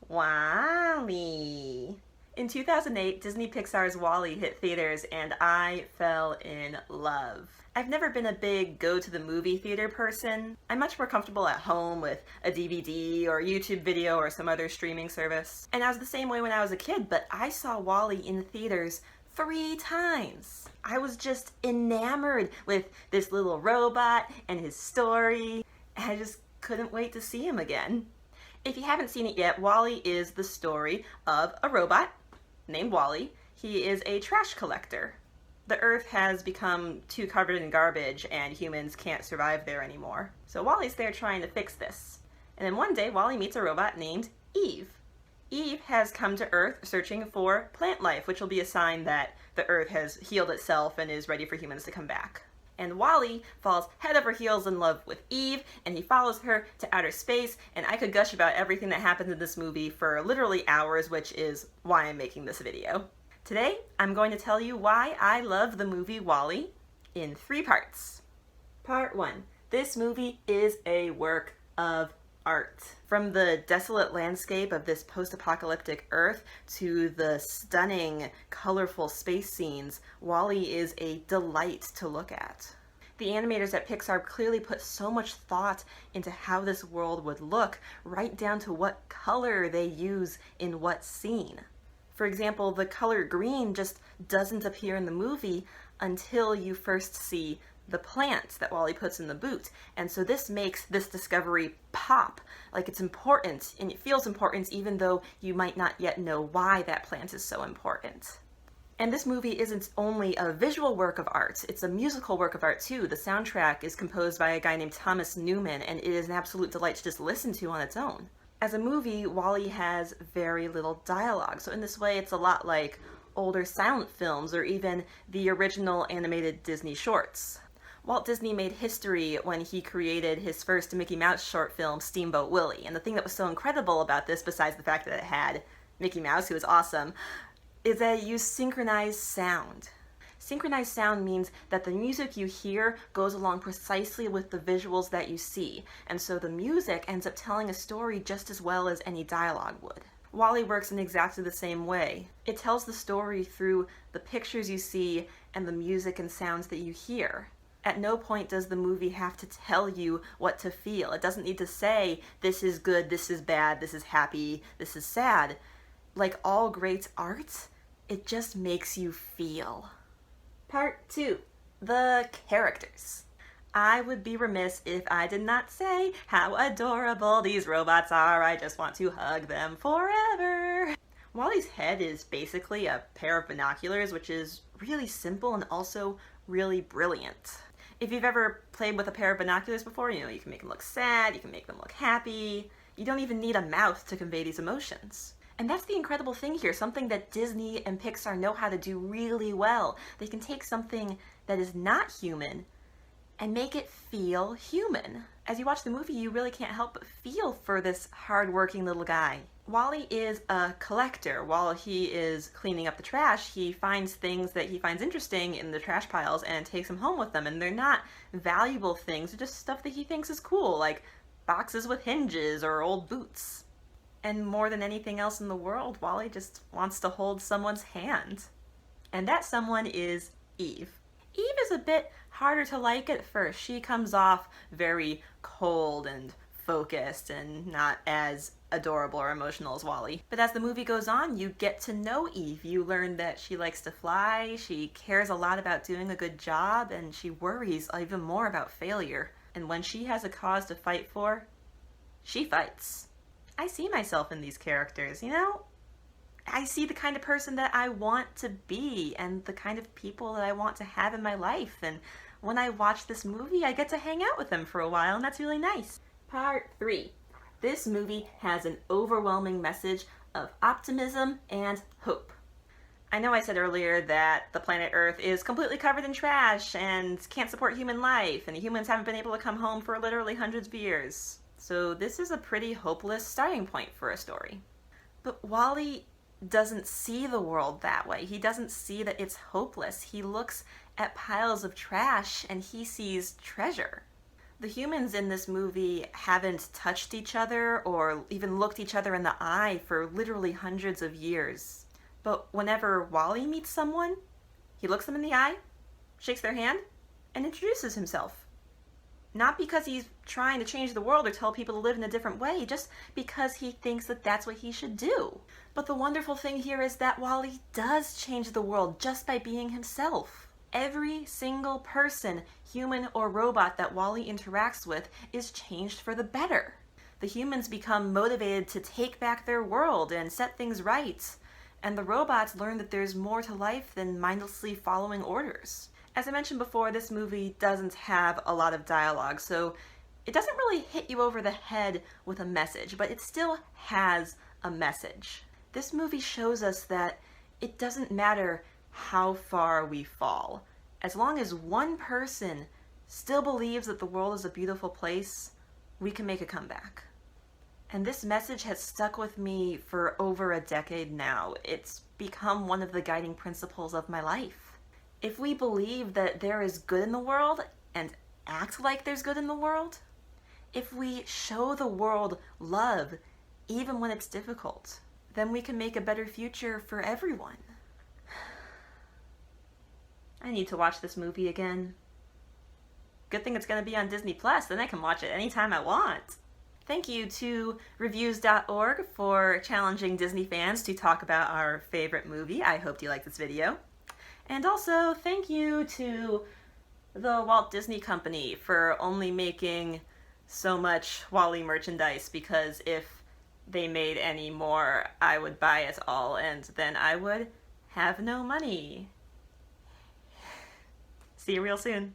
WALL-E. In 2008, Disney Pixar's WALL-E hit theaters and I fell in love. I've never been a big go-to-the-movie theater person. I'm much more comfortable at home with a DVD or YouTube video or some other streaming service. And I was the same way when I was a kid, but I saw WALL-E in theaters 3 times. I was just enamored with this little robot and his story. I just couldn't wait to see him again. If you haven't seen it yet, WALL-E is the story of a robot named WALL-E. He is a trash collector. The Earth has become too covered in garbage and humans can't survive there anymore. So WALL-E's there trying to fix this. And then one day, WALL-E meets a robot named Eve. Eve has come to Earth searching for plant life, which will be a sign that the Earth has healed itself and is ready for humans to come back. And WALL-E falls head over heels in love with Eve, and he follows her to outer space, and I could gush about everything that happens in this movie for literally hours, which is why I'm making this video. Today, I'm going to tell you why I love the movie WALL-E in 3 parts. Part 1. This movie is a work of art. From the desolate landscape of this post-apocalyptic Earth to the stunning, colorful space scenes, WALL-E is a delight to look at. The animators at Pixar clearly put so much thought into how this world would look, right down to what color they use in what scene. For example, the color green just doesn't appear in the movie until you first see the plant that WALL-E puts in the boot. And so this makes this discovery pop, like it's important, and it feels important even though you might not yet know why that plant is so important. And this movie isn't only a visual work of art, it's a musical work of art too. The soundtrack is composed by a guy named Thomas Newman, and it is an absolute delight to just listen to on its own. As a movie, WALL-E has very little dialogue, so in this way it's a lot like older silent films or even the original animated Disney shorts. Walt Disney made history when he created his first Mickey Mouse short film, Steamboat Willie. And the thing that was so incredible about this, besides the fact that it had Mickey Mouse, who was awesome, is that it used synchronized sound. Synchronized sound means that the music you hear goes along precisely with the visuals that you see. And so the music ends up telling a story just as well as any dialogue would. WALL-E works in exactly the same way. It tells the story through the pictures you see and the music and sounds that you hear. At no point does the movie have to tell you what to feel. It doesn't need to say, this is good, this is bad, this is happy, this is sad. Like all great art, it just makes you feel. Part 2. The characters. I would be remiss if I did not say how adorable these robots are. I just want to hug them forever. WALL-E's head is basically a pair of binoculars, which is really simple and also really brilliant. If you've ever played with a pair of binoculars before, you can make them look sad, you can make them look happy. You don't even need a mouth to convey these emotions. And that's the incredible thing here, something that Disney and Pixar know how to do really well. They can take something that is not human and make it feel human. As you watch the movie, you really can't help but feel for this hard-working little guy. WALL-E is a collector. While he is cleaning up the trash, he finds things that he finds interesting in the trash piles and takes them home with them. And they're not valuable things, they're just stuff that he thinks is cool, like boxes with hinges or old boots. And more than anything else in the world, WALL-E just wants to hold someone's hand. And that someone is Eve. Eve is a bit harder to like at first. She comes off very cold and focused and not as adorable or emotional as WALL-E. But as the movie goes on, you get to know Eve. You learn that she likes to fly, she cares a lot about doing a good job, and she worries even more about failure. And when she has a cause to fight for, she fights. I see myself in these characters, I see the kind of person that I want to be and the kind of people that I want to have in my life. And when I watch this movie, I get to hang out with them for a while, and that's really nice. Part 3. This movie has an overwhelming message of optimism and hope. I know I said earlier that the planet Earth is completely covered in trash and can't support human life, and the humans haven't been able to come home for literally hundreds of years. So this is a pretty hopeless starting point for a story. But WALL-E doesn't see the world that way. He doesn't see that it's hopeless. He looks at piles of trash and he sees treasure. The humans in this movie haven't touched each other or even looked each other in the eye for literally hundreds of years. But whenever Wally meets someone, he looks them in the eye, shakes their hand, and introduces himself. Not because he's trying to change the world or tell people to live in a different way, just because he thinks that that's what he should do. But the wonderful thing here is that Wally does change the world just by being himself. Every single person, human or robot, that Wally interacts with is changed for the better. The humans become motivated to take back their world and set things right, and the robots learn that there's more to life than mindlessly following orders. As I mentioned before, this movie doesn't have a lot of dialogue, so it doesn't really hit you over the head with a message, but it still has a message. This movie shows us that it doesn't matter how far we fall. As long as one person still believes that the world is a beautiful place, we can make a comeback. And this message has stuck with me for over a decade now. It's become one of the guiding principles of my life. If we believe that there is good in the world and act like there's good in the world, if we show the world love even when it's difficult, then we can make a better future for everyone. I need to watch this movie again. Good thing it's going to be on Disney Plus, then I can watch it anytime I want. Thank you to reviews.org for challenging Disney fans to talk about our favorite movie. I hope you liked this video. And also, thank you to the Walt Disney Company for only making so much Wall-E merchandise, because if they made any more, I would buy it all, and then I would have no money. See you real soon.